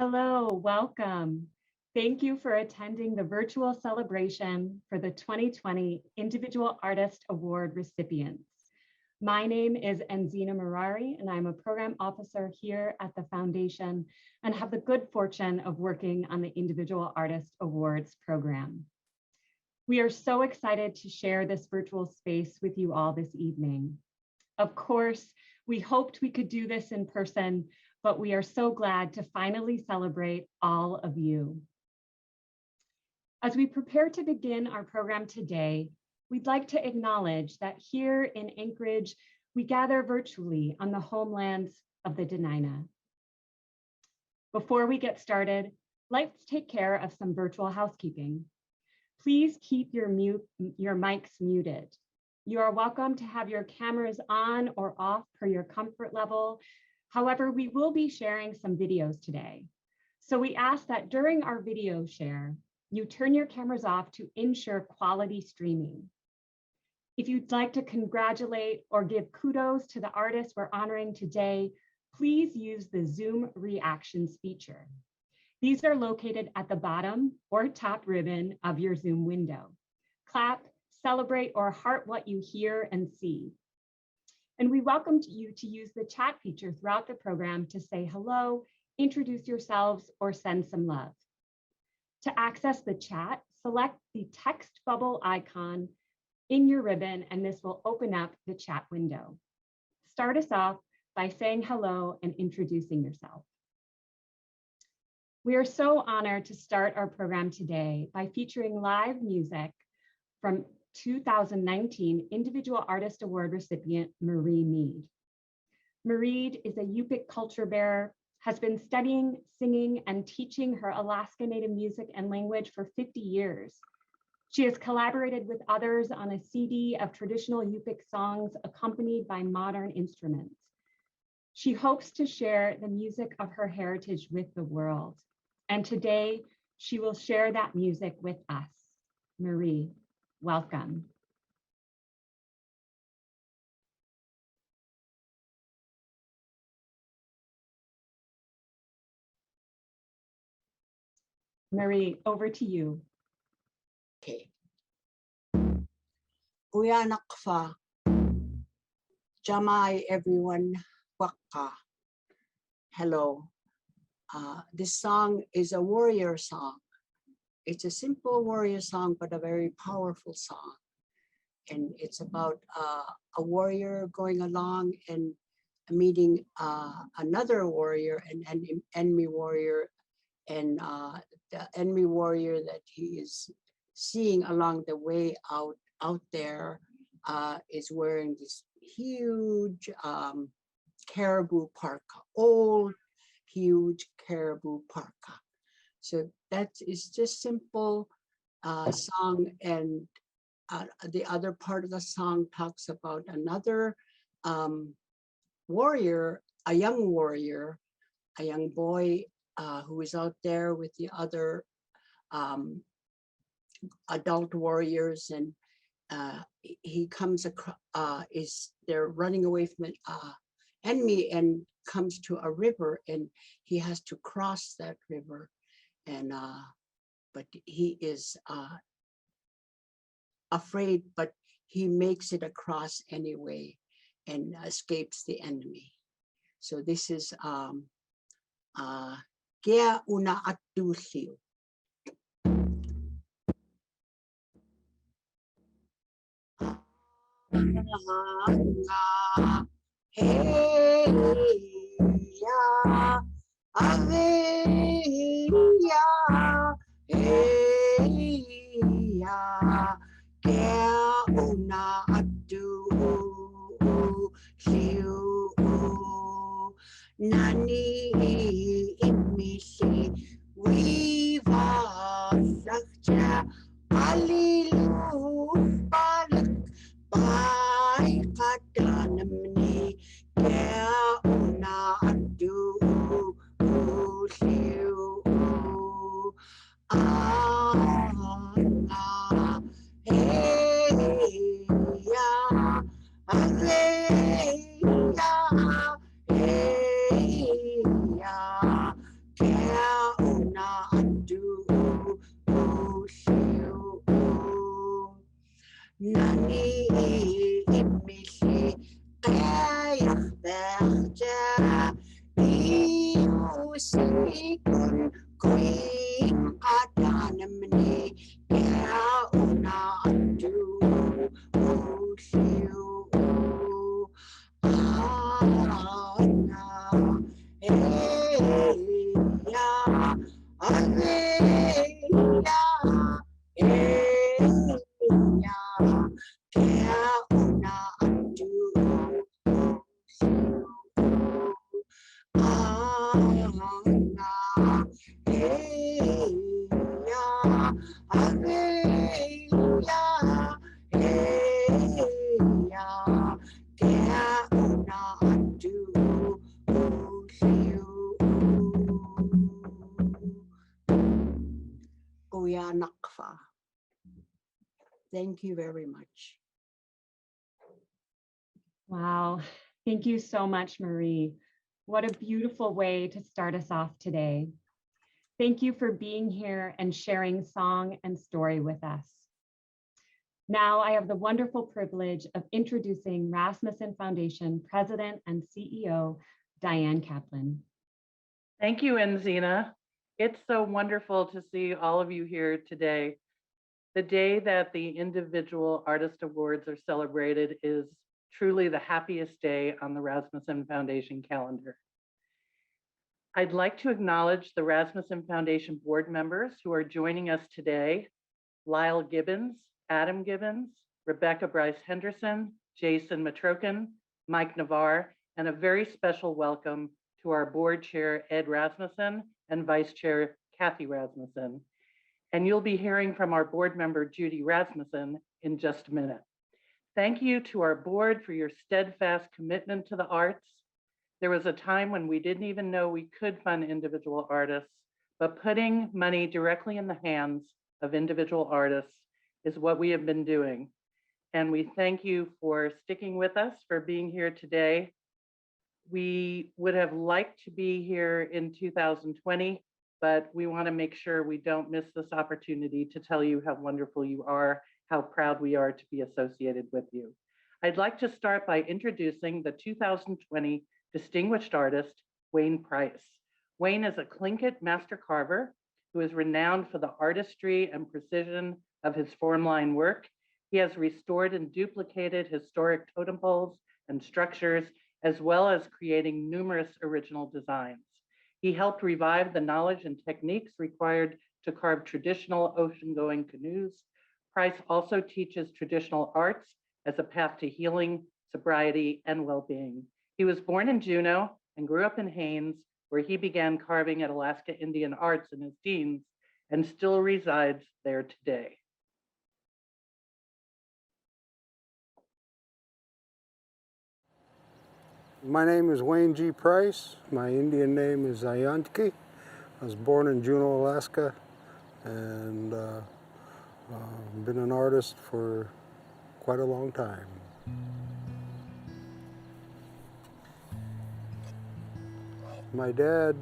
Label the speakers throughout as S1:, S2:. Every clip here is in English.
S1: Hello, welcome. Thank you for attending the virtual celebration for the 2020 Individual Artist Award recipients. My name is Enzina Marari, and I'm a program officer here at the foundation and have the good fortune of working on the Individual Artist Awards program. We are so excited to share this virtual space with you all this evening. Of course, we hoped we could do this in person, but we are so glad to finally celebrate all of you. As we prepare to begin our program today, we'd like to acknowledge that here in Anchorage, we gather virtually on the homelands of the Dena'ina. Before we get started, let's take care of some virtual housekeeping. Please keep your mics muted. You are welcome to have your cameras on or off per your comfort level. However, we will be sharing some videos today. So we ask that during our video share, you turn your cameras off to ensure quality streaming. If you'd like to congratulate or give kudos to the artists we're honoring today, please use the Zoom reactions feature. These are located at the bottom or top ribbon of your Zoom window. Clap, celebrate, or heart what you hear and see. And we welcome you to use the chat feature throughout the program to say hello, introduce yourselves, or send some love. To access the chat, select the text bubble icon in your ribbon, and this will open up the chat window. Start us off by saying hello and introducing yourself. We are so honored to start our program today by featuring live music from 2019 Individual Artist Award recipient, Marie Mead. Marie is a Yupik culture bearer, has been studying, singing, and teaching her Alaska Native music and language for 50 years. She has collaborated with others on a CD of traditional Yupik songs accompanied by modern instruments. She hopes to share the music of her heritage with the world. And today, she will share that music with us. Marie, welcome. Marie, over to you.
S2: Okay. Uyanakfa. Jamai everyone. Waka. Hello. This song is a warrior song. It's a simple warrior song, but a very powerful song. And it's about a warrior going along and meeting another warrior, an enemy warrior, and the enemy warrior that he is seeing along the way out there is wearing this huge caribou parka, old, huge caribou parka. So that is just simple song, and the other part of the song talks about another warrior, a young warrior, a young boy who is out there with the other adult warriors, and he comes across, they're running away from an enemy and comes to a river, and he has to cross that river. And but he is afraid, but he makes it across anyway and escapes the enemy. So this is Kea una atusiu. Hey ya, aveya, hey ya, kea una atusiu. Nani imisi wiva sakja alilu balik bai kadanamni kea una atusiu. Hey ya, aveya, hey ya, kea يعني إمشي كيف برجع يوسيكون كوين قدان مني كاونا أدو وشيو أنا Kuya Nakfa. Thank you very much.
S1: Wow. Thank you so much, Marie. What a beautiful way to start us off today. Thank you for being here and sharing song and story with us. Now I have the wonderful privilege of introducing Rasmuson Foundation President and CEO, Diane Kaplan.
S3: Thank you, Enzina. It's so wonderful to see all of you here today. The day that the Individual Artist Awards are celebrated is truly the happiest day on the Rasmuson Foundation calendar. I'd like to acknowledge the Rasmussen Foundation board members who are joining us today: Lyle Gibbons, Adam Gibbons, Rebecca Bryce Henderson, Jason Matrokin, Mike Navarre, and a very special welcome to our board chair, Ed Rasmussen, and vice chair, Kathy Rasmussen. And you'll be hearing from our board member, Judy Rasmussen, in just a minute. Thank you to our board for your steadfast commitment to the arts. There was a time when we didn't even know we could fund individual artists, but putting money directly in the hands of individual artists is what we have been doing. And we thank you for sticking with us, for being here today. We would have liked to be here in 2020, but we want to make sure we don't miss this opportunity to tell you how wonderful you are, how proud we are to be associated with you. I'd like to start by introducing the 2020 Distinguished Artist, Wayne Price. Wayne is a Tlingit master carver who is renowned for the artistry and precision of his formline work. He has restored and duplicated historic totem poles and structures, as well as creating numerous original designs. He helped revive the knowledge and techniques required to carve traditional ocean-going canoes. Price also teaches traditional arts as a path to healing, sobriety, and well-being. He was born in Juneau and grew up in Haines, where he began carving at Alaska Indian Arts in his teens and still resides there today.
S4: My name is Wayne G. Price. My Indian name is Ayantki. I was born in Juneau, Alaska, and been an artist for quite a long time. My dad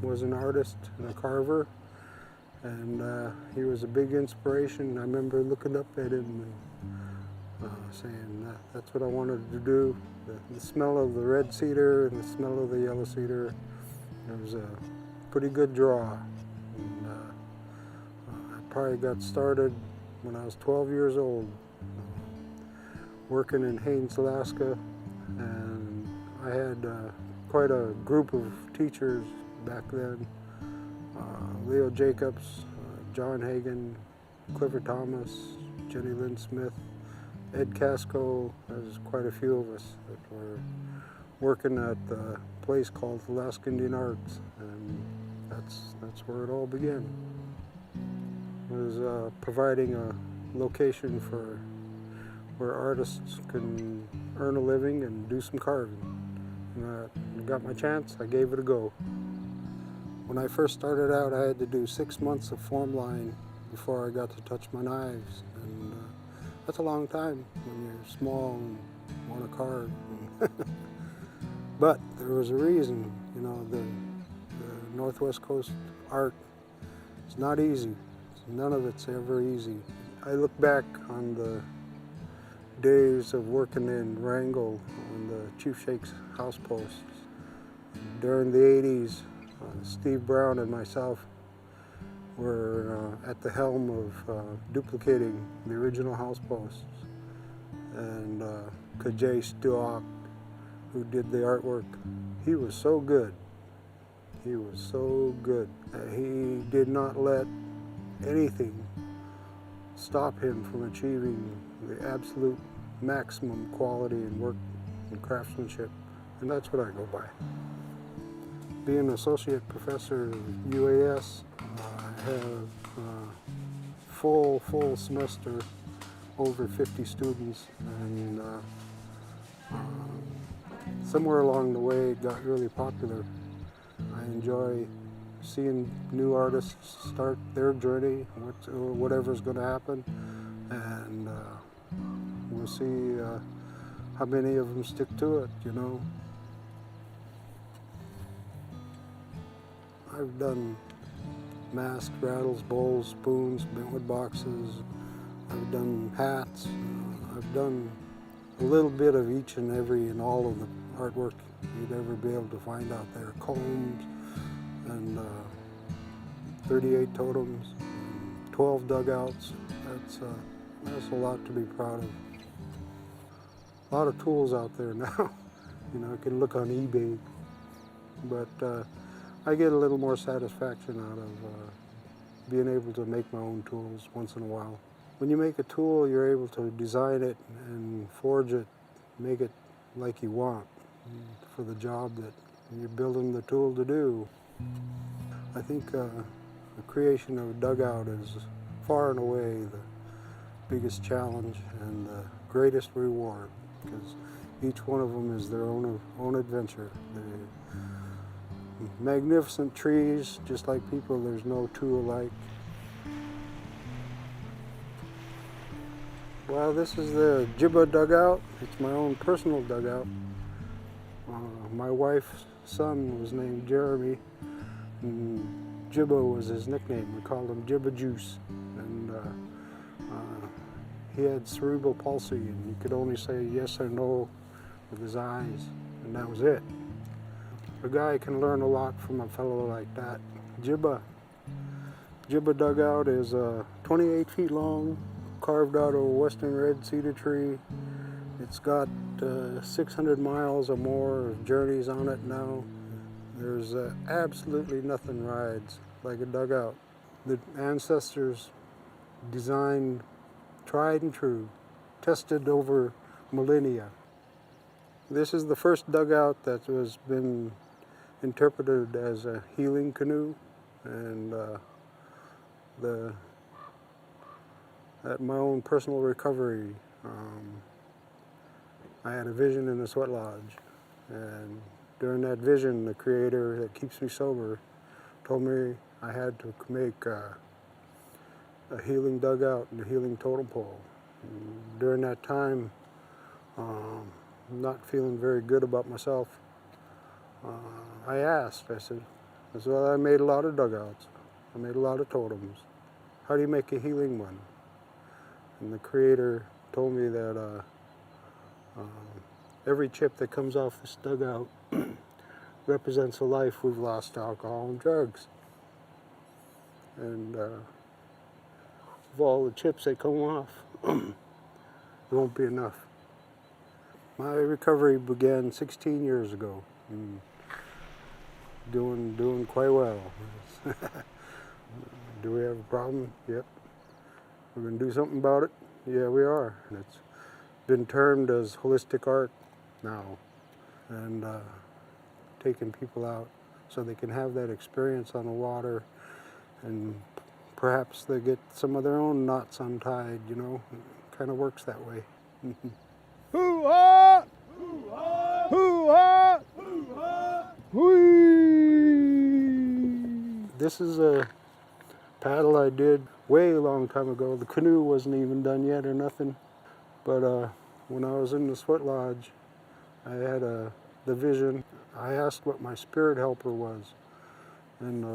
S4: was an artist and a carver, and he was a big inspiration. I remember looking up at him and saying that's what I wanted to do. The smell of the red cedar and the smell of the yellow cedar, it was a pretty good draw. And, I probably got started when I was 12 years old, working in Haines, Alaska, and I had quite a group of teachers back then. Leo Jacobs, John Hagan, Clifford Thomas, Jenny Lynn Smith, Ed Casco. There's quite a few of us that were working at a place called Alaska Indian Arts, and that's where it all began. It was providing a location for where artists can earn a living and do some carving. And I got my chance, I gave it a go. When I first started out, I had to do 6 months of form line before I got to touch my knives. And that's a long time when you're small and want to carve. But there was a reason, you know, the Northwest Coast art is not easy. None of it's ever easy. I look back on the days of working in Wrangell on the Chief Shake's house posts. During the 80s, Steve Brown and myself were at the helm of duplicating the original house posts. And Kajay Stuart, who did the artwork, he was so good. He was so good. He did not let anything stop him from achieving the absolute maximum quality in work and craftsmanship. And that's what I go by. Being an associate professor of UAS, I have full semester, over 50 students, and somewhere along the way it got really popular. I enjoy seeing new artists start their journey, whatever's going to happen, and we'll see how many of them stick to it, you know. I've done masks, rattles, bowls, spoons, bentwood boxes. I've done hats. I've done a little bit of each and every and all of the artwork you'd ever be able to find out there. Combs and 38 totems, and 12 dugouts. That's a lot to be proud of. A lot of tools out there now. You know, I can look on eBay, but I get a little more satisfaction out of being able to make my own tools once in a while. When you make a tool, you're able to design it and forge it, make it like you want for the job that you're building the tool to do. I think the creation of a dugout is far and away the biggest challenge and the greatest reward, because each one of them is their own adventure. They're magnificent trees, just like people, there's no two alike. Well, this is the Jibba dugout. It's my own personal dugout. My wife's son was named Jeremy, and Jibba was his nickname. We called him Jibba Juice. And he had cerebral palsy, and he could only say yes or no with his eyes, and that was it. A guy can learn a lot from a fellow like that. Jibba dugout is 28 feet long, carved out of a western red cedar tree. It's got 600 miles or more of journeys on it now. There's absolutely nothing rides like a dugout. The ancestors designed tried and true, tested over millennia. This is the first dugout that has been interpreted as a healing canoe, and at my own personal recovery, I had a vision in the sweat lodge, and during that vision, the creator that keeps me sober told me I had to make a healing dugout and a healing totem pole. And during that time, not feeling very good about myself, I said, well, I made a lot of dugouts, I made a lot of totems. How do you make a healing one? And the creator told me that every chip that comes off this dugout represents a life we've lost to alcohol and drugs. And of all the chips that come off, it won't be enough. My recovery began 16 years ago, and doing quite well. Do we have a problem? Yep. We're going to do something about it? Yeah, we are. It's been termed as holistic art now, and taking people out so they can have that experience on the water, and perhaps they get some of their own knots untied, you know. It kind of works that way. Hoo-ha! Hoo-ha! Hoo-ha! Hoo-ha! Whee! This is a paddle I did way a long time ago. The canoe wasn't even done yet or nothing. But when I was in the sweat lodge, I had the vision. I asked what my spirit helper was. And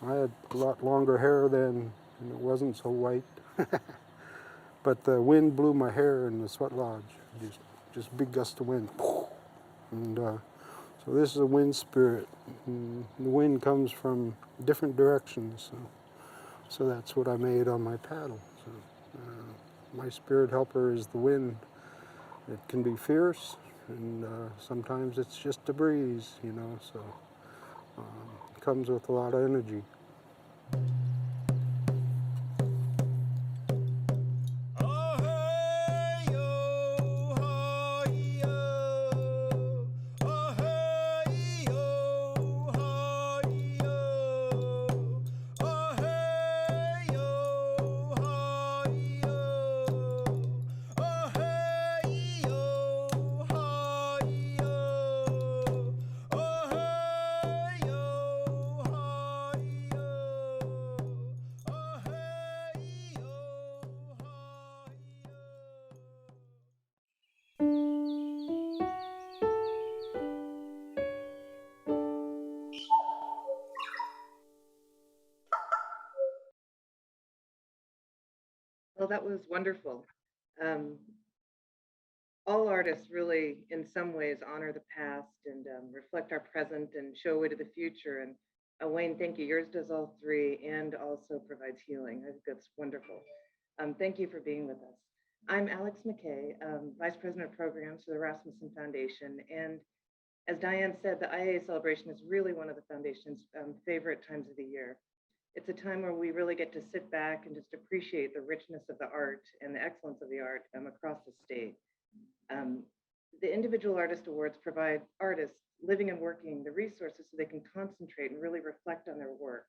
S4: I had a lot longer hair then, and it wasn't so white. but the wind blew my hair in the sweat lodge. Just big gust of wind. And so this is a wind spirit. And the wind comes from different directions. So that's what I made on my paddle. So, my spirit helper is the wind. It can be fierce, and sometimes it's just a breeze, you know, so it comes with a lot of energy.
S5: Well, that was wonderful. Um, all artists really, in some ways, honor the past and reflect our present and show way to the future. And Wayne, thank you. Yours does all three and also provides healing. I think that's wonderful. Thank you for being with us. I'm Alex McKay, Vice President of Programs for the Rasmuson Foundation. And as Diane said, the IAA celebration is really one of the foundation's favorite times of the year. It's a time where we really get to sit back and just appreciate the richness of the art and the excellence of the art across the state. The Individual Artist Awards provide artists living and working the resources so they can concentrate and really reflect on their work,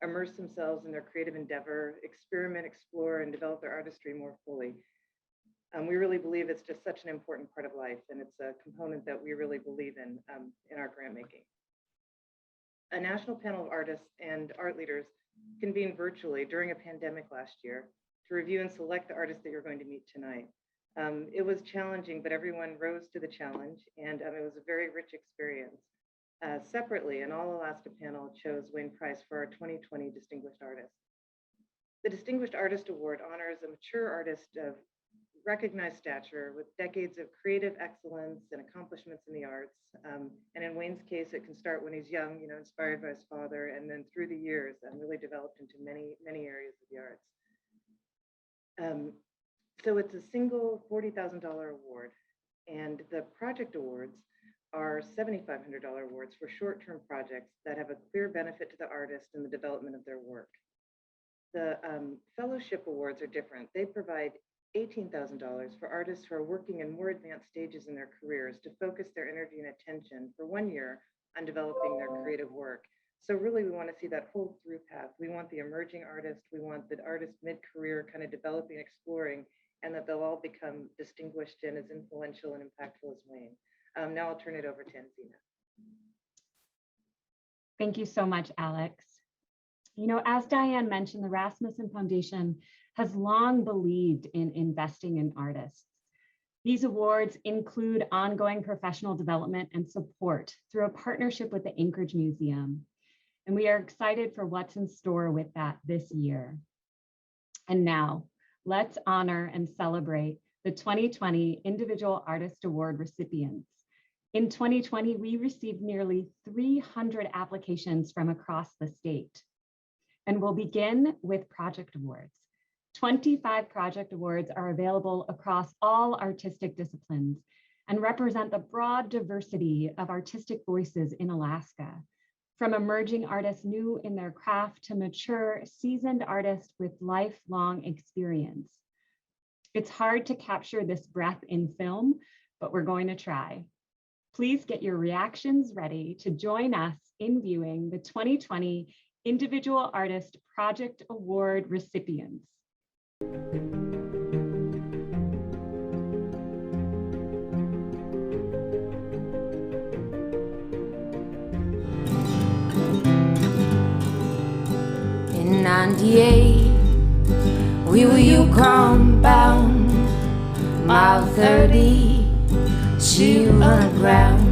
S5: immerse themselves in their creative endeavor, experiment, explore, and develop their artistry more fully. We really believe it's just such an important part of life, and it's a component that we really believe in our grant making. A national panel of artists and art leaders convened virtually during a pandemic last year to review and select the artists that you're going to meet tonight. It was challenging, but everyone rose to the challenge, and it was a very rich experience. Separately, an All-Alaska panel chose Wayne Price for our 2020 Distinguished Artist. The Distinguished Artist Award honors a mature artist of recognized stature with decades of creative excellence and accomplishments in the arts. And in Wayne's case, it can start when he's young, you know, inspired by his father, and then through the years, really developed into many, many areas of the arts. So it's a single $40,000 award, and the project awards are $7,500 awards for short-term projects that have a clear benefit to the artist and the development of their work. The fellowship awards are different. They provide $18,000 for artists who are working in more advanced stages in their careers to focus their energy and attention for 1 year on developing their creative work. So really, we want to see that whole through path. We want the emerging artist, we want the artist mid-career kind of developing, exploring, and that they'll all become distinguished and as influential and impactful as Wayne. Now I'll turn it over to Enzina.
S1: Thank you so much, Alex. You know, as Diane mentioned, the Rasmuson Foundation has long believed in investing in artists. These awards include ongoing professional development and support through a partnership with the Anchorage Museum. And we are excited for what's in store with that this year. And now, let's honor and celebrate the 2020 Individual Artist Award recipients. In 2020, we received nearly 300 applications from across the state. And we'll begin with project awards. 25 project awards are available across all artistic disciplines and represent the broad diversity of artistic voices in Alaska, from emerging artists new in their craft to mature, seasoned artists with lifelong experience. It's hard to capture this breadth in film, but we're going to try. Please get your reactions ready to join us in viewing the 2020 Individual Artist Project Award recipients.
S6: In 98, we were Yukon bound, mile 30, she run aground.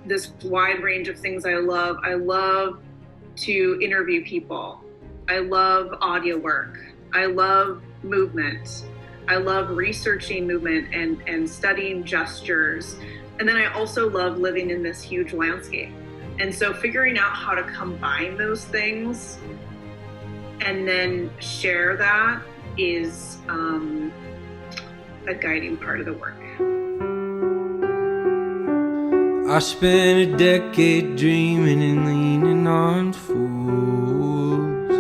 S7: this wide range of things I love. I love to interview people. I love audio work. I love movement. I love researching movement and studying gestures. And then I also love living in this huge landscape. And so figuring out how to combine those things and then share that is a guiding part of the work.
S8: I spent a decade dreaming and leaning on fools.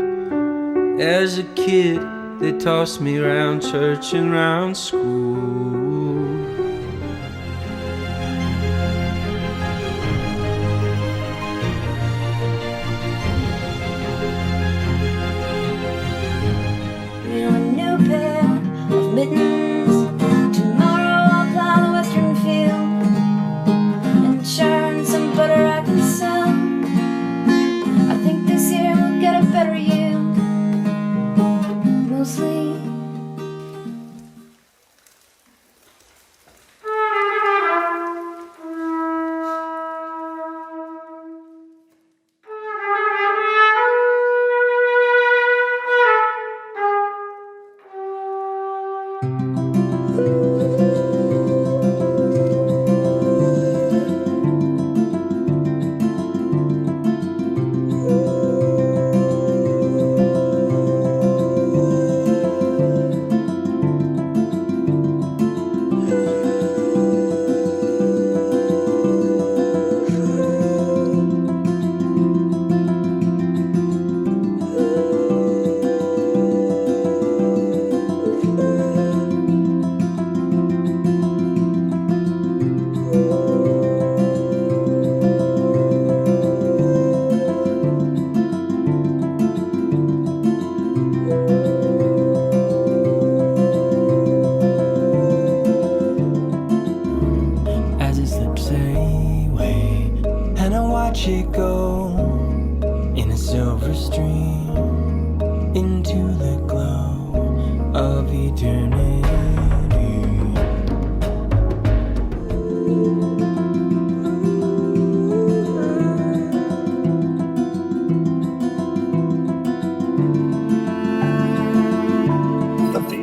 S8: As a kid, they tossed me round church and round school.
S6: In a new pair of mittens, tomorrow I'll plow the western field and churn some butter I can sell. I think this year we'll get a better yield, mostly.
S8: As it slips away, and I watch it go in a silver stream into the glow of eternity.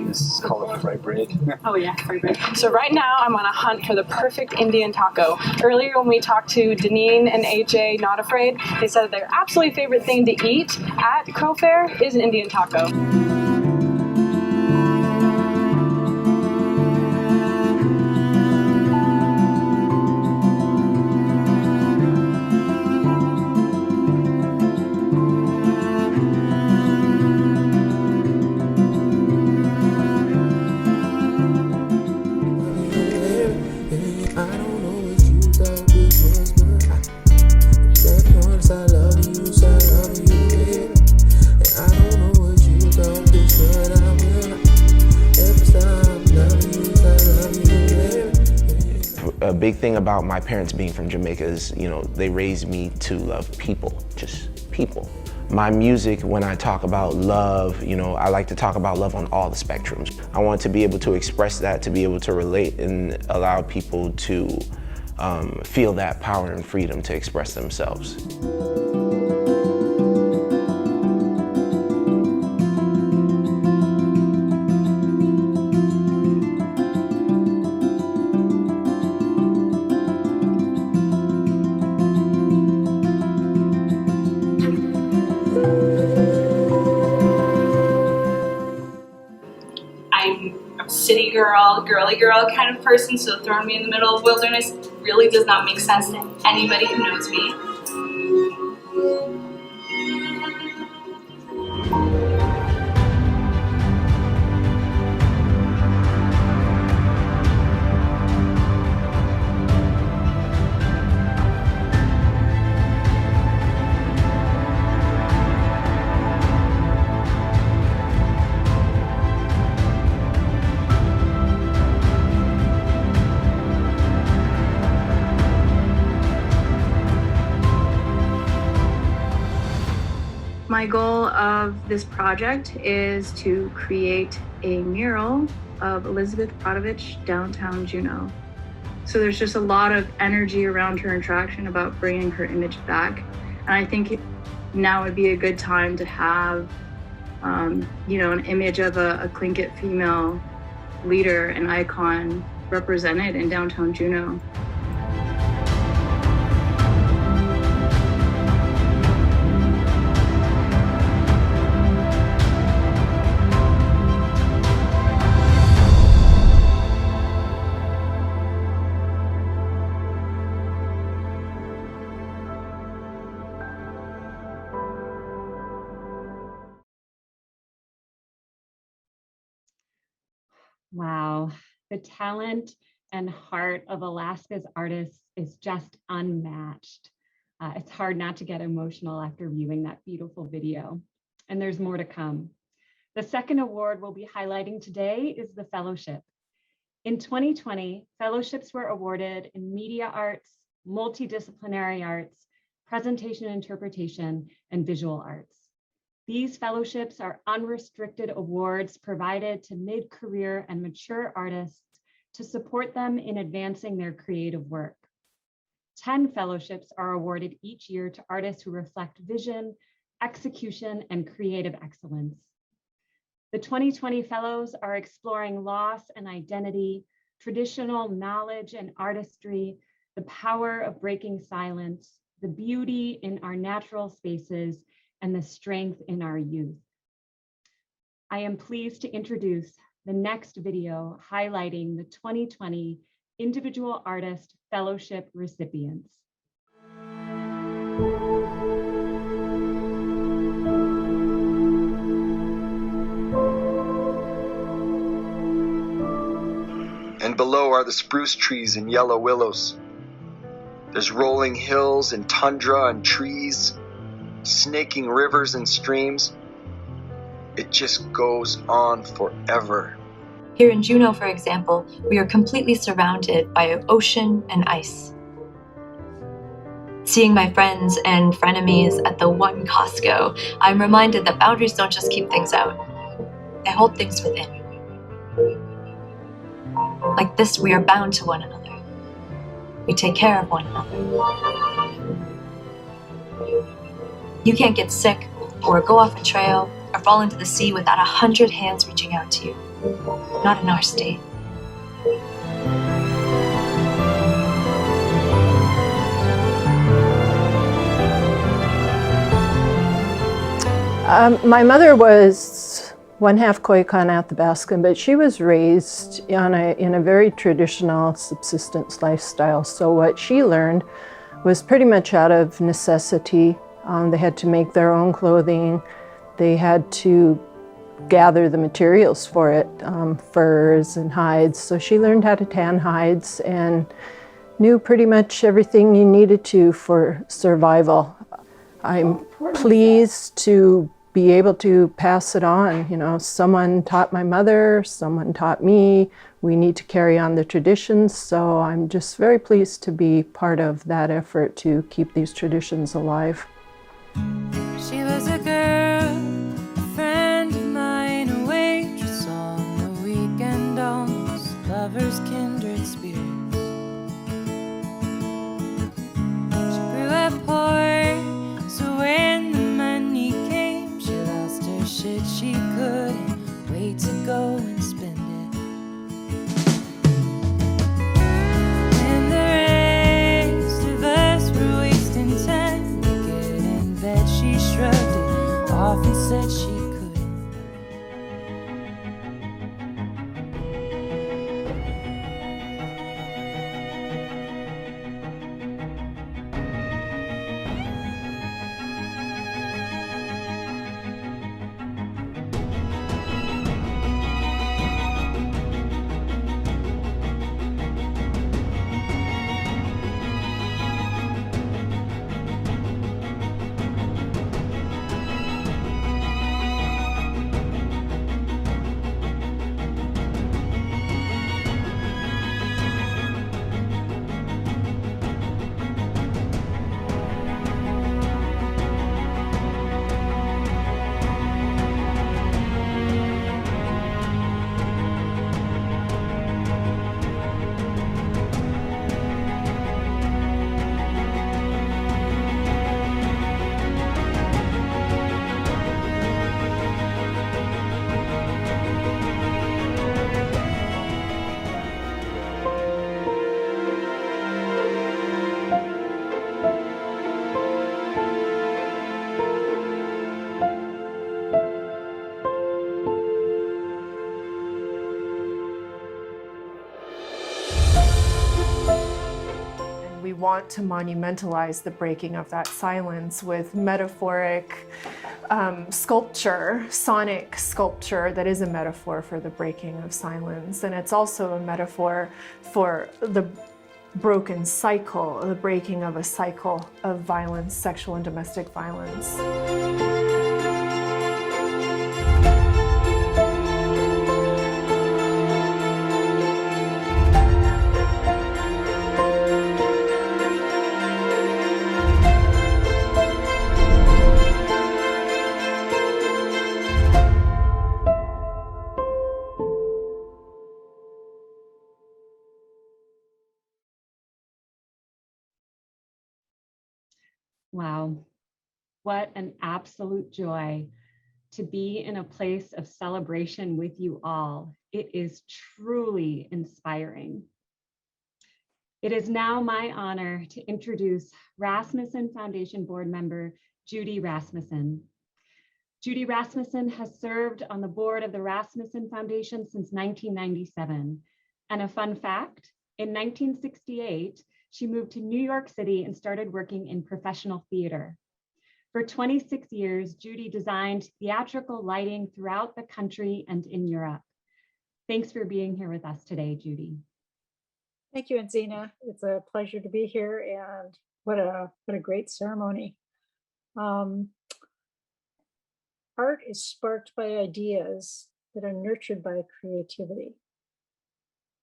S9: This is called a fry bread.
S10: Oh yeah, very good. So right now I'm on a hunt for the perfect Indian taco. Earlier when we talked to Deneen and AJ, Not Afraid, they said their absolute favorite thing to eat at Crow Fair is an Indian taco.
S11: A big thing about my parents being from Jamaica is, you know, they raised me to love people, just people. My music, when I talk about love, you know, I like to talk about love on all the spectrums. I want to be able to express that, to be able to relate and allow people to feel that power and freedom to express themselves.
S12: I'm a city girl, girly girl kind of person, so throwing me in the middle of wilderness really does not make sense to anybody who knows me. My goal of this project is to create a mural of Elizabeth Brodovich downtown Juneau.
S9: So there's just a lot of energy around her and traction about bringing her image back. And I think now would be a good time to have, you know, an image of a Tlingit female leader and icon represented in downtown Juneau.
S1: Wow, the talent and heart of Alaska's artists is just unmatched. It's hard not to get emotional after viewing that beautiful video. And there's more to come. The second award we'll be highlighting today is the fellowship. In 2020, fellowships were awarded in media arts, multidisciplinary arts, presentation interpretation, and visual arts. These fellowships are unrestricted awards provided to mid-career and mature artists to support them in advancing their creative work. 10 fellowships are awarded each year to artists who reflect vision, execution, and creative excellence. The 2020 fellows are exploring loss and identity, traditional knowledge and artistry, the power of breaking silence, the beauty in our natural spaces, and the strength in our youth. I am pleased to introduce the next video highlighting the 2020 Individual Artist Fellowship recipients.
S13: And below are the spruce trees and yellow willows. There's rolling hills and tundra and trees, snaking rivers and streams. It just goes on forever.
S14: Here in Juneau, for example, we are completely surrounded by ocean and ice. Seeing my friends and frenemies at the one Costco, I'm reminded that boundaries don't just keep things out, they hold things within. Like this, we are bound to one another. We take care of one another. You can't get sick, or go off a trail, or fall into the sea without 100 hands reaching out to you. Not in our state.
S15: My mother was one half Koyukon Athabascan, but she was raised in a very traditional subsistence lifestyle. So what she learned was pretty much out of necessity. They had to make their own clothing. They had to gather the materials for it, furs and hides. So she learned how to tan hides and knew pretty much everything you needed to for survival. I'm pleased to be able to pass it on. You know, someone taught my mother, someone taught me. We need to carry on the traditions. So I'm just very pleased to be part of that effort to keep these traditions alive.
S8: She was a girl, a friend of mine, a waitress on the weekend, almost lovers, kindred spirits. She grew up poor, so when the money came, she lost her shit. She couldn't wait to go and spend it. And the rest of us were wasting time naked in bed. She shrugged it off and said she couldn't.
S16: we want to monumentalize the breaking of that silence with metaphoric sculpture, sonic sculpture that is a metaphor for the breaking of silence. And it's also a metaphor for the broken cycle, the breaking of a cycle of violence, sexual and domestic violence.
S1: Wow, what an absolute joy to be in a place of celebration with you all. It is truly inspiring. It is now my honor to introduce Rasmuson Foundation board member, Judy Rasmussen. Judy Rasmussen has served on the board of the Rasmuson Foundation since 1997. And a fun fact, in 1968, she moved to New York City and started working in professional theater. For 26 years, Judy designed theatrical lighting throughout the country and in Europe. Thanks for being here with us today, Judy.
S17: Thank you, Enzina. It's a pleasure to be here, and what a great ceremony. Art is sparked by ideas that are nurtured by creativity,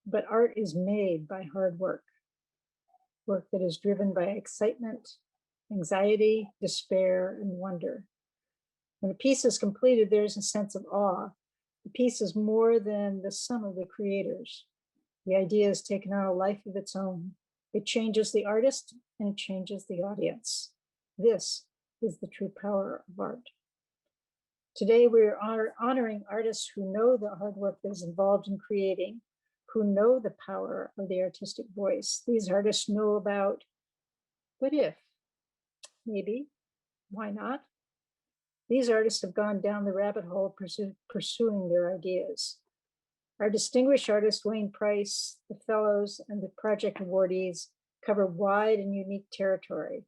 S17: but art is made by hard work that is driven by excitement, anxiety, despair, and wonder. When a piece is completed, there's a sense of awe. The piece is more than the sum of the creators. The idea has taken on a life of its own. It changes the artist and it changes the audience. This is the true power of art. Today, we're honoring artists who know the hard work that is involved in creating, who know the power of the artistic voice. These artists know about what if, maybe, why not? These artists have gone down the rabbit hole pursuing their ideas. Our distinguished artist, Wayne Price, the fellows, and the project awardees cover wide and unique territory.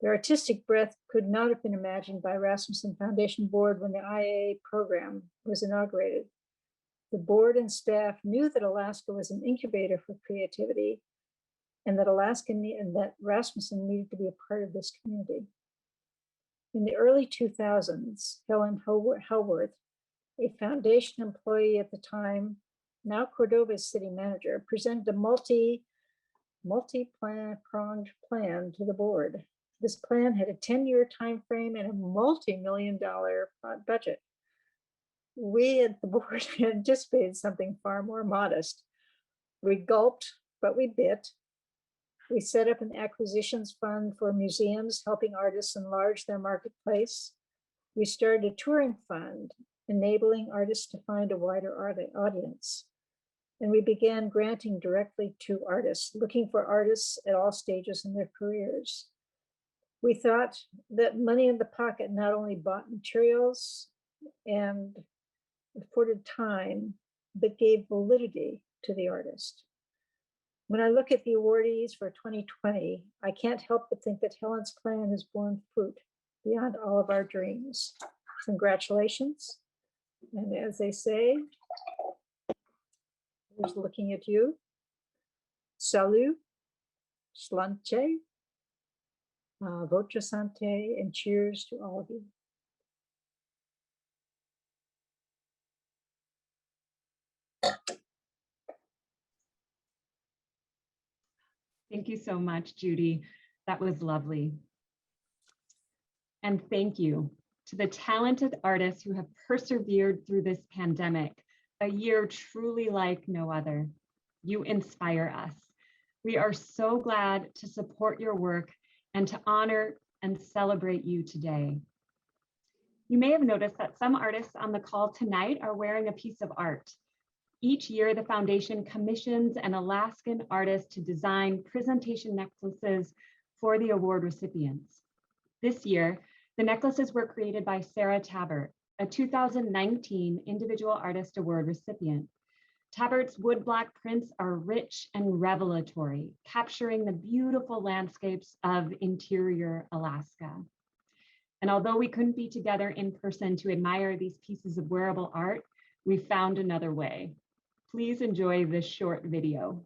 S17: Their artistic breadth could not have been imagined by Rasmuson Foundation board when the IA program was inaugurated. The board and staff knew that Alaska was an incubator for creativity and that Rasmuson needed to be a part of this community. In the early 2000s, Helen Hellworth, a foundation employee at the time, now Cordova's city manager, presented a multi-pronged plan to the board. This plan had a 10-year time frame and a multi-million-dollar budget. We at the board anticipated something far more modest. We gulped, but we bit. We set up an acquisitions fund for museums, helping artists enlarge their marketplace. We started a touring fund, enabling artists to find a wider audience. And we began granting directly to artists, looking for artists at all stages in their careers. We thought that money in the pocket not only bought materials and afforded time, but gave validity to the artist. When I look at the awardees for 2020, I can't help but think that Helen's plan has borne fruit beyond all of our dreams. Congratulations. And as they say, who's looking at you? Salut, slante, votre santé, and cheers to all of you.
S1: Thank you so much, Judy. That was lovely. And thank you to the talented artists who have persevered through this pandemic, a year truly like no other. You inspire us. We are so glad to support your work and to honor and celebrate you today. You may have noticed that some artists on the call tonight are wearing a piece of art. Each year, the foundation commissions an Alaskan artist to design presentation necklaces for the award recipients. This year, the necklaces were created by Sarah Tabert, a 2019 Individual Artist Award recipient. Tabert's woodblock prints are rich and revelatory, capturing the beautiful landscapes of interior Alaska. And although we couldn't be together in person to admire these pieces of wearable art, we found another way. Please enjoy this short video.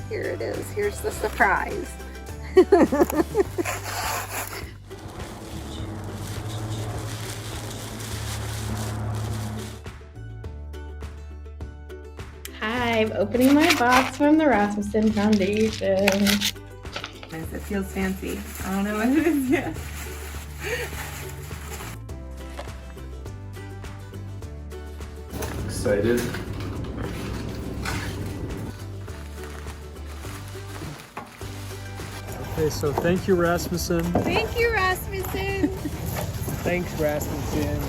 S18: Here it is. Here's the surprise.
S19: Hi, I'm opening my box from the Rasmuson Foundation.
S20: It feels fancy. I don't know what it is yet.
S21: Excited.
S22: Okay, so thank you, Rasmussen.
S19: Thank you, Rasmussen.
S22: Thanks, Rasmussen.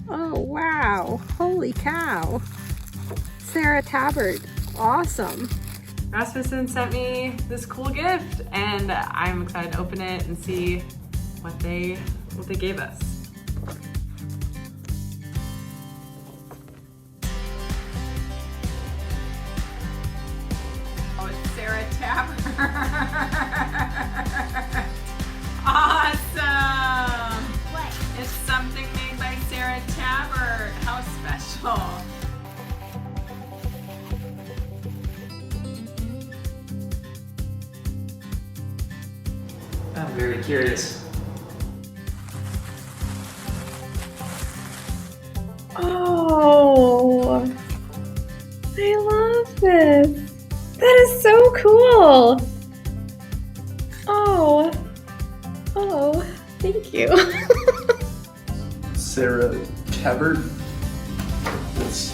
S18: Oh, wow. Holy cow. Sarah Tabert. Awesome.
S10: Rasmussen sent me this cool gift, and I'm excited to open it and see what they gave us. Oh, it's Sarah Tabert. Awesome. What? It's something made by Sarah Tabert. How special.
S21: I'm very curious.
S19: Oh, I love this. That is so cool. Oh, thank you.
S21: Sarah Tabert. That's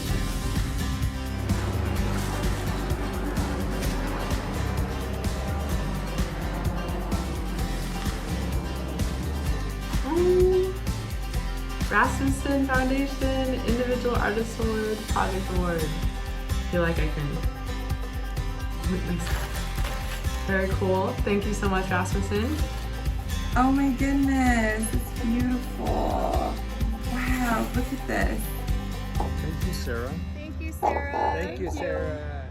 S10: Rasmuson Foundation Individual Artist Award, Project Award. I feel like I can. Very cool. Thank you so much, Rasmussen.
S20: Oh my goodness, it's beautiful. Wow, look at this.
S22: Thank you, Sarah.
S19: Thank you, Sarah.
S22: Thank you, Sarah.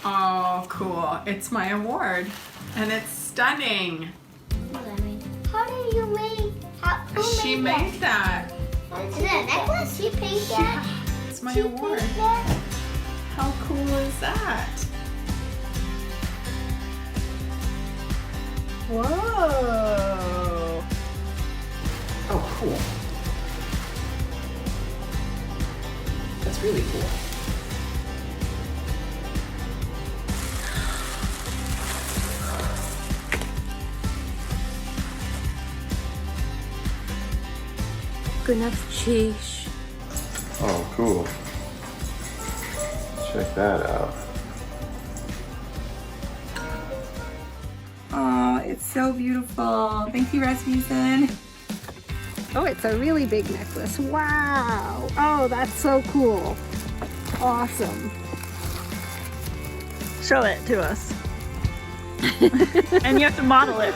S10: Oh, cool. It's my award, and it's stunning.
S23: How did you make?
S10: She made that.
S23: Is it a necklace? She painted that?
S10: It's my award. How cool is that?
S22: Whoa.
S11: Oh, cool. That's really cool.
S18: Sheesh.
S21: oh, cool. Check that out.
S20: Oh, it's so beautiful. Thank you, Rasmussen.
S18: Oh, it's a really big necklace. Wow. Oh, that's so cool. Awesome. Show it to us.
S10: And you have to model it.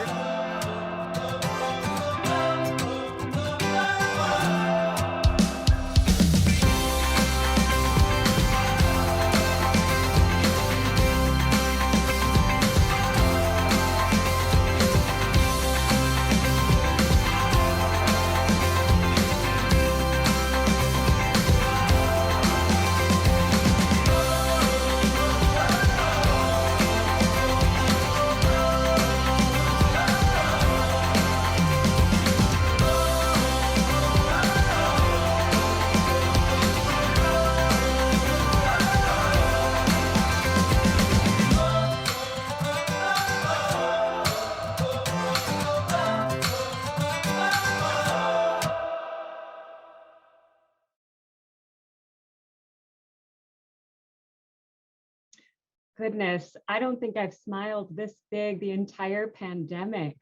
S1: Goodness, I don't think I've smiled this big the entire pandemic.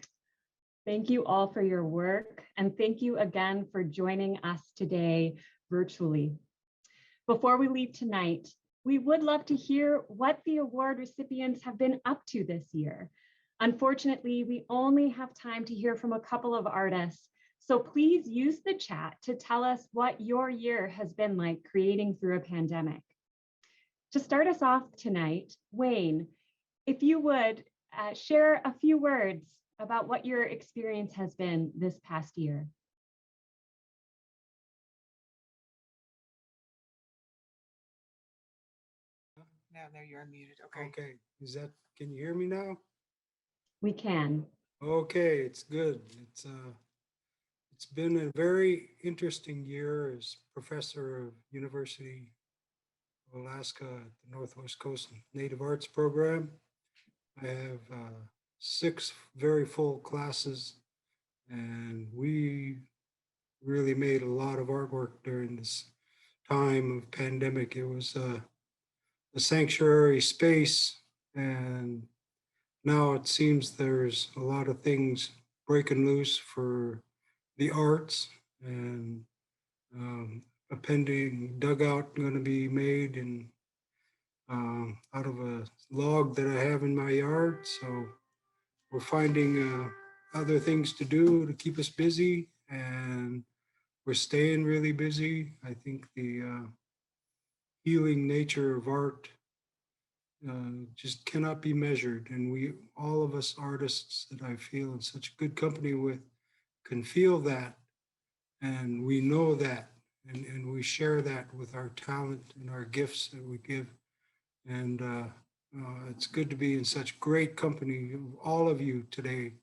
S1: Thank you all for your work, and thank you again for joining us today virtually. Before we leave tonight, we would love to hear what the award recipients have been up to this year. Unfortunately, we only have time to hear from a couple of artists, so please use the chat to tell us what your year has been like creating through a pandemic. To start us off tonight, Wayne, if you would share a few words about what your experience has been this past year.
S2: Now you're unmuted. Okay. Okay. Can you hear me now?
S1: We can.
S2: Okay, it's good. It's been a very interesting year as professor of University of Alaska at the Northwest Coast Native Arts Program. I have 6 very full classes, and we really made a lot of artwork during this time of pandemic. It was a sanctuary space, and now it seems there's a lot of things breaking loose for the arts, and a pending dugout going to be made and out of a log that I have in my yard. So we're finding other things to do to keep us busy, and we're staying really busy. I think the healing nature of art just cannot be measured. And we, all of us artists that I feel in such good company with, can feel that, and we know that, and we share that with our talent and our gifts that we give. And it's good to be in such great company of all of you today,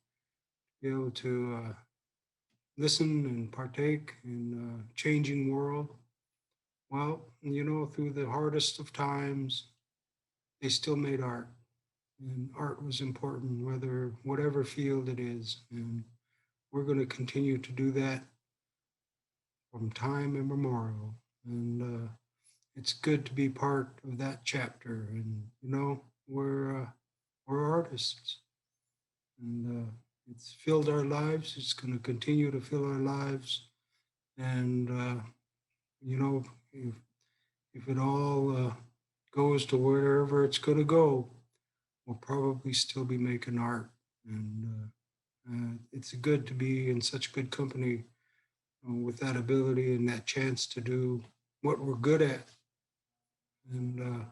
S2: be able to listen and partake in a changing world. Well, you know, through the hardest of times, they still made art, and art was important, whatever field it is. And we're going to continue to do that from time immemorial. And it's good to be part of that chapter. And, you know, we're artists, and it's filled our lives. It's going to continue to fill our lives. And, you know, if it all goes to wherever it's going to go, we'll probably still be making art. And it's good to be in such good company with that ability and that chance to do what we're good at. And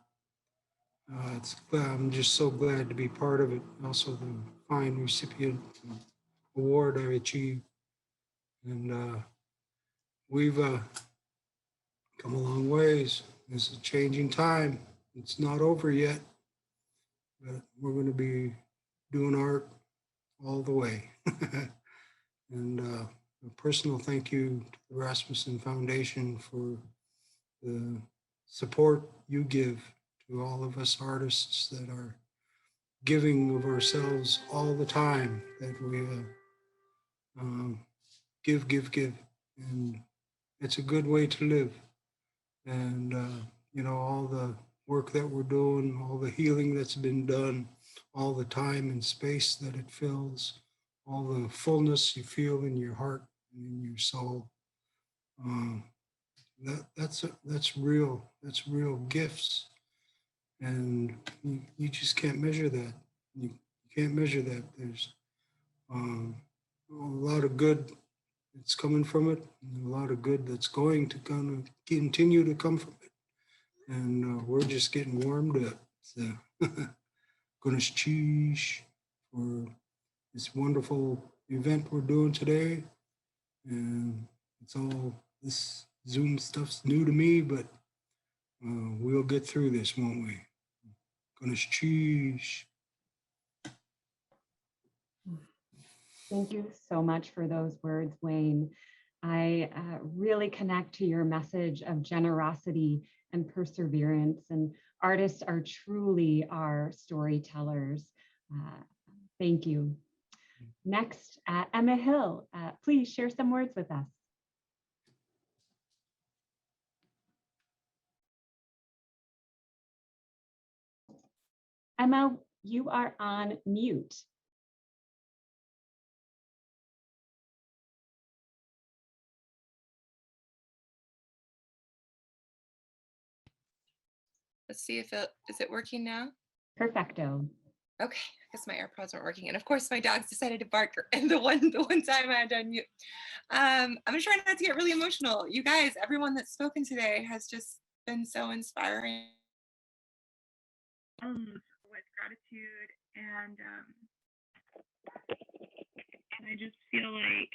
S2: I'm just so glad to be part of it. Also, the fine recipient award I achieved. And we've come a long ways. It's a changing time. It's not over yet, but we're going to be doing art all the way. And a personal thank you to the Rasmuson Foundation for the support you give to all of us artists that are giving of ourselves all the time, that we give. And it's a good way to live. And, you know, all the work that we're doing, all the healing that's been done, all the time and space that it fills, all the fullness you feel in your heart and in your soul. That's real gifts. And you just can't measure that. You can't measure that. There's a lot of good that's coming from it, and a lot of good that's going to continue to come from it. And we're just getting warmed up. So, Gunesh Cheesh for this wonderful event we're doing today. And it's all, this Zoom stuff's new to me, but we'll get through this, won't we? Gunesh Cheesh.
S1: Thank you so much for those words, Wayne. I really connect to your message of generosity and perseverance, and artists are truly our storytellers. Thank you. Next, Emma Hill, please share some words with us. Emma, you are on mute.
S3: Let's see if is it working now?
S1: Perfecto.
S3: Okay, I guess my AirPods weren't working. And of course my dogs decided to bark and the one time I had to unmute. I'm gonna try not to get really emotional. You guys, everyone that's spoken today has just been so inspiring. With gratitude and I just feel like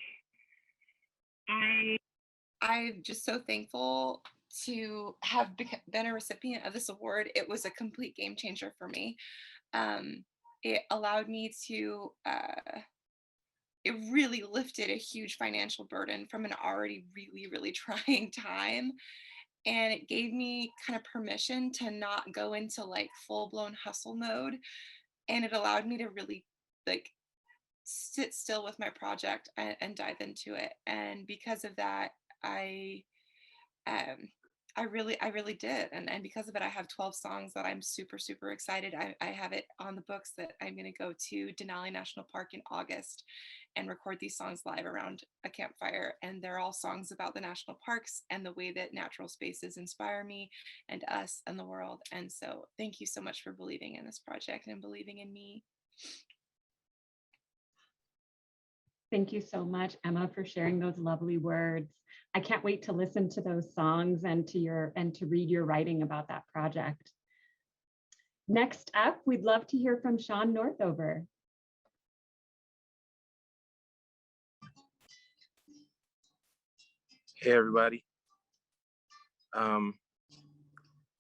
S3: I'm just so thankful to have been a recipient of this award. It was a complete game changer for me. It allowed me to, it really lifted a huge financial burden from an already really, really trying time. And it gave me kind of permission to not go into like full-blown hustle mode. And it allowed me to really like sit still with my project and dive into it. And because of that, I really did. And because of it, I have 12 songs that I'm super, super excited. I have it on the books that I'm going to go to Denali National Park in August and record these songs live around a campfire. And they're all songs about the national parks and the way that natural spaces inspire me and us and the world. And so thank you so much for believing in this project and believing in me.
S1: Thank you so much, Emma, for sharing those lovely words. I can't wait to listen to those songs and to read your writing about that project. Next up, we'd love to hear from Sean Northover.
S11: Hey, everybody.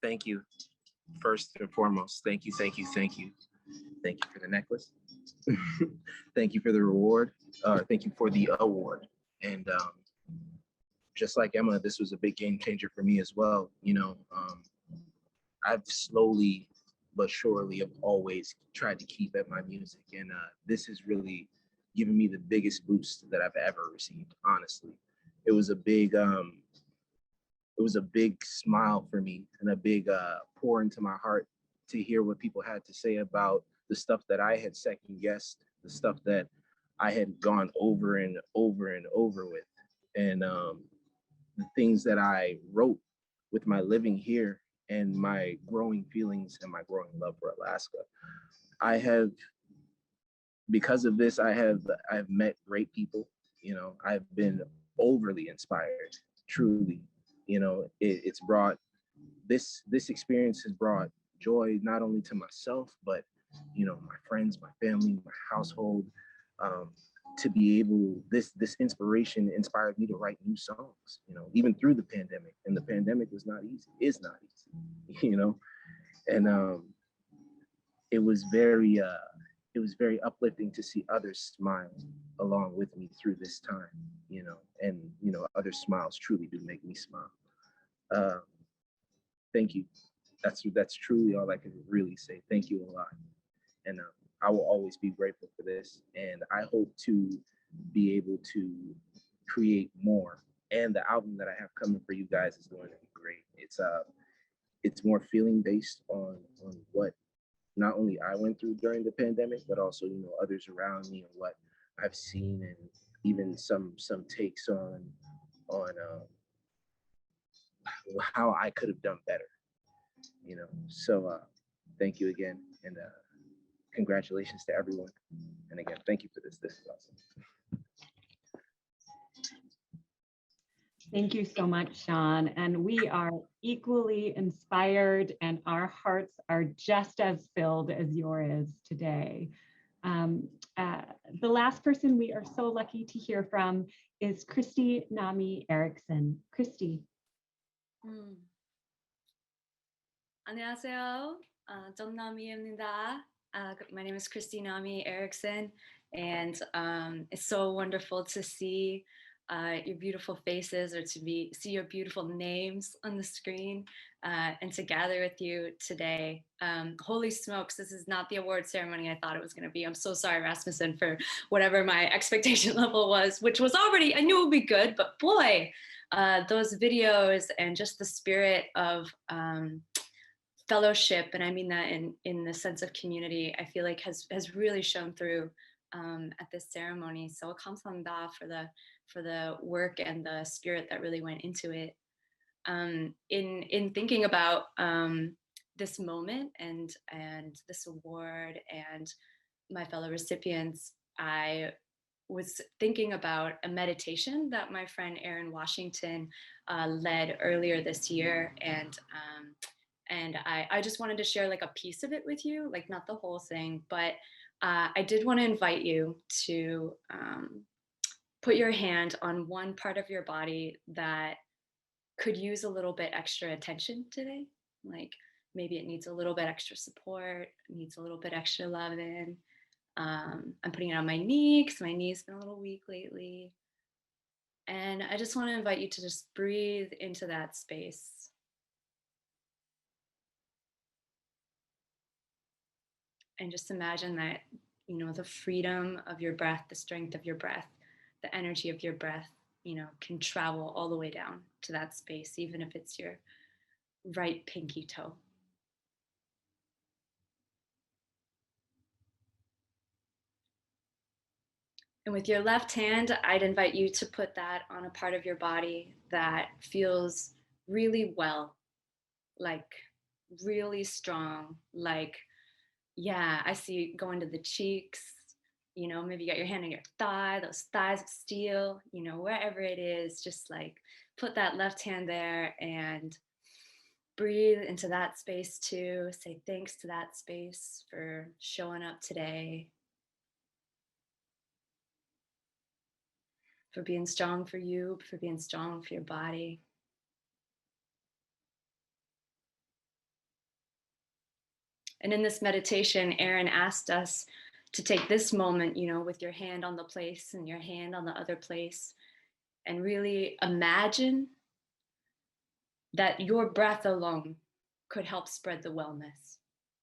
S11: Thank you. First and foremost, thank you, thank you, thank you. Thank you for the necklace. Thank you for the reward. Thank you for the award. And just like Emma, this was a big game changer for me as well. You know, I've slowly but surely have always tried to keep at my music. And this has really given me the biggest boost that I've ever received, honestly. It was a big smile for me and a big pour into my heart to hear what people had to say about the stuff that I had second guessed, the stuff that I had gone over and over and over with. And the things that I wrote with my living here and my growing feelings and my growing love for Alaska. Because of this, I've met great people. You know, I've been overly inspired, truly. You know, it's brought, this experience has brought joy not only to myself, but, you know, my friends, my family, my household, to be able, this inspiration inspired me to write new songs, you know, even through the pandemic. And the pandemic was not easy, is not easy, you know. And it was very uplifting to see others smile along with me through this time, you know. And, you know, other smiles truly do make me smile. Thank you. That's truly all I can really say. Thank you a lot. And I will always be grateful for this. And I hope to be able to create more. And the album that I have coming for you guys is going to be great. It's more feeling based on what not only I went through during the pandemic, but also, you know, others around me and what I've seen, and even some takes on how I could have done better, you know. So thank you again, and congratulations to everyone. And again, thank you for this. This is awesome.
S1: Thank you so much, Sean. And we are equally inspired, and our hearts are just as filled as yours is today. The last person we are so lucky to hear from is Christy Nami Erickson. Christy.
S4: 안녕하세요. 점남이입니다. My name is Christy Nami Erickson, and it's so wonderful to see your beautiful faces, or to see your beautiful names on the screen, and to gather with you today. Holy smokes, this is not the award ceremony I thought it was going to be. I'm so sorry, Rasmuson, for whatever my expectation level was, which was already, I knew it would be good, but boy, those videos and just the spirit of fellowship, and I mean that in the sense of community, I feel like has really shown through at this ceremony. So 감사합니다 for the work and the spirit that really went into it. In thinking about this moment and this award and my fellow recipients, I was thinking about a meditation that my friend Erin Washington led earlier this year, and I just wanted to share like a piece of it with you, like not the whole thing, but I did want to invite you to put your hand on one part of your body that could use a little bit extra attention today. Like maybe it needs a little bit extra support, needs a little bit extra loving. I'm putting it on my knee because my knee's been a little weak lately. And I just want to invite you to just breathe into that space. And just imagine that, you know, the freedom of your breath, the strength of your breath, the energy of your breath, you know, can travel all the way down to that space, even if it's your right pinky toe. And with your left hand, I'd invite you to put that on a part of your body that feels really well, like really strong, like, yeah, I see it going to the cheeks, you know, maybe you got your hand on your thigh, those thighs of steel, you know, wherever it is, just like put that left hand there and breathe into that space too. Say thanks to that space for showing up today, for being strong for you, for being strong for your body. And in this meditation, Erin asked us to take this moment, you know, with your hand on the place and your hand on the other place, and really imagine that your breath alone could help spread the wellness.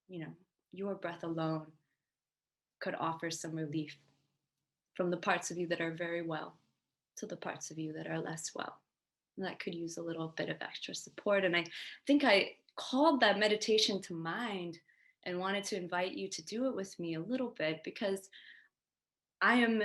S4: You know, your breath alone could offer some relief from the parts of you that are very well to the parts of you that are less well. And that could use a little bit of extra support. And I think I called that meditation to mind and wanted to invite you to do it with me a little bit, because I am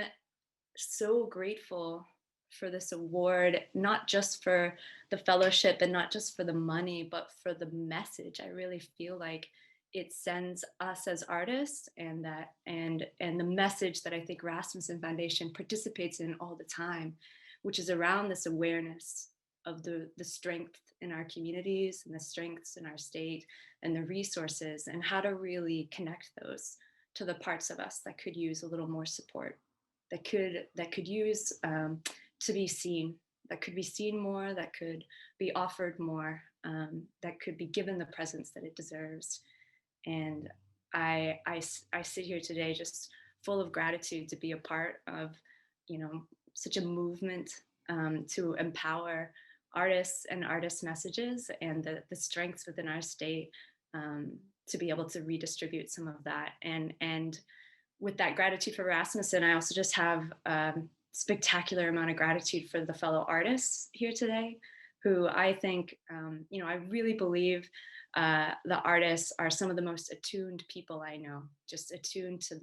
S4: so grateful for this award, not just for the fellowship and not just for the money, but for the message. I really feel like it sends us as artists, and the message that I think Rasmuson Foundation participates in all the time, which is around this awareness of the strength in our communities and the strengths in our state and the resources, and how to really connect those to the parts of us that could use a little more support, that could use to be seen, that could be seen more, that could be offered more, that could be given the presence that it deserves. And I sit here today just full of gratitude to be a part of, you know, such a movement to empower artists and artist messages and the strengths within our state to be able to redistribute some of that. And with that gratitude for Rasmussen, I also just have spectacular amount of gratitude for the fellow artists here today, who I think, you know, I really believe the artists are some of the most attuned people I know, just attuned to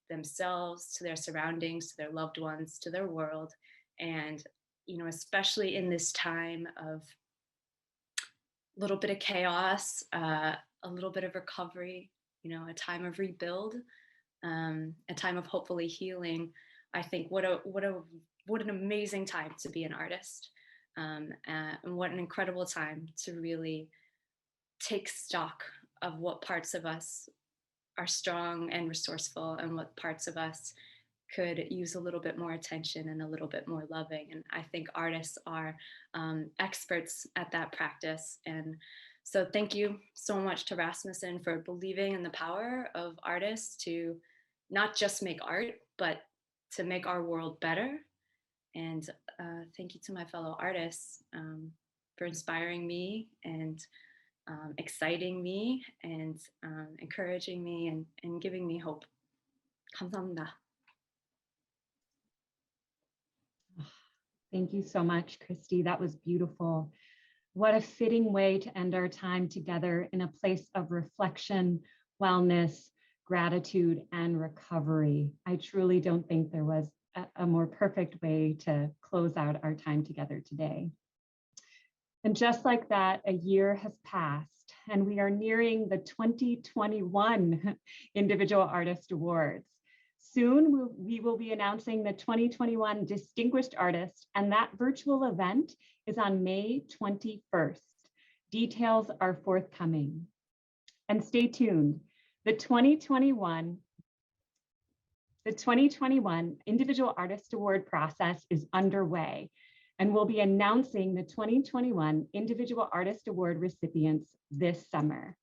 S4: themselves, to their surroundings, to their loved ones, to their world. And, you know, especially in this time of a little bit of chaos, a little bit of recovery, you know, a time of rebuild, a time of hopefully healing. I think what an amazing time to be an artist, and what an incredible time to really take stock of what parts of us are strong and resourceful, and what parts of us could use a little bit more attention and a little bit more loving. And I think artists are experts at that practice. And so thank you so much to Rasmussen for believing in the power of artists to not just make art, but to make our world better. And thank you to my fellow artists for inspiring me and exciting me and encouraging me and giving me hope. 감사합니다.
S1: Thank you so much, Christy. That was beautiful. What a fitting way to end our time together in a place of reflection, wellness, gratitude, and recovery. I truly don't think there was a more perfect way to close out our time together today. And just like that, a year has passed, and we are nearing the 2021 Individual Artist Awards. Soon, we will be announcing the 2021 Distinguished Artist, and that virtual event is on May 21st. Details are forthcoming. And stay tuned. The 2021 Individual Artist Award process is underway, and we'll be announcing the 2021 Individual Artist Award recipients this summer.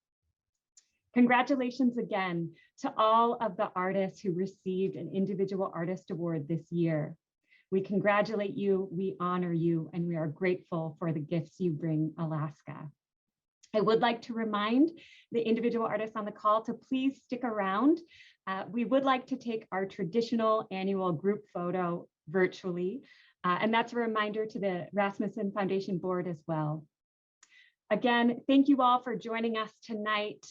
S1: Congratulations again to all of the artists who received an Individual Artist Award this year. We congratulate you, we honor you, and we are grateful for the gifts you bring Alaska. I would like to remind the individual artists on the call to please stick around. We would like to take our traditional annual group photo virtually, and that's a reminder to the Rasmuson Foundation board as well. Again, thank you all for joining us tonight.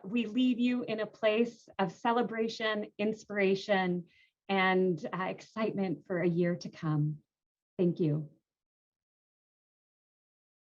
S1: We leave you in a place of celebration, inspiration, and excitement for a year to come. Thank you.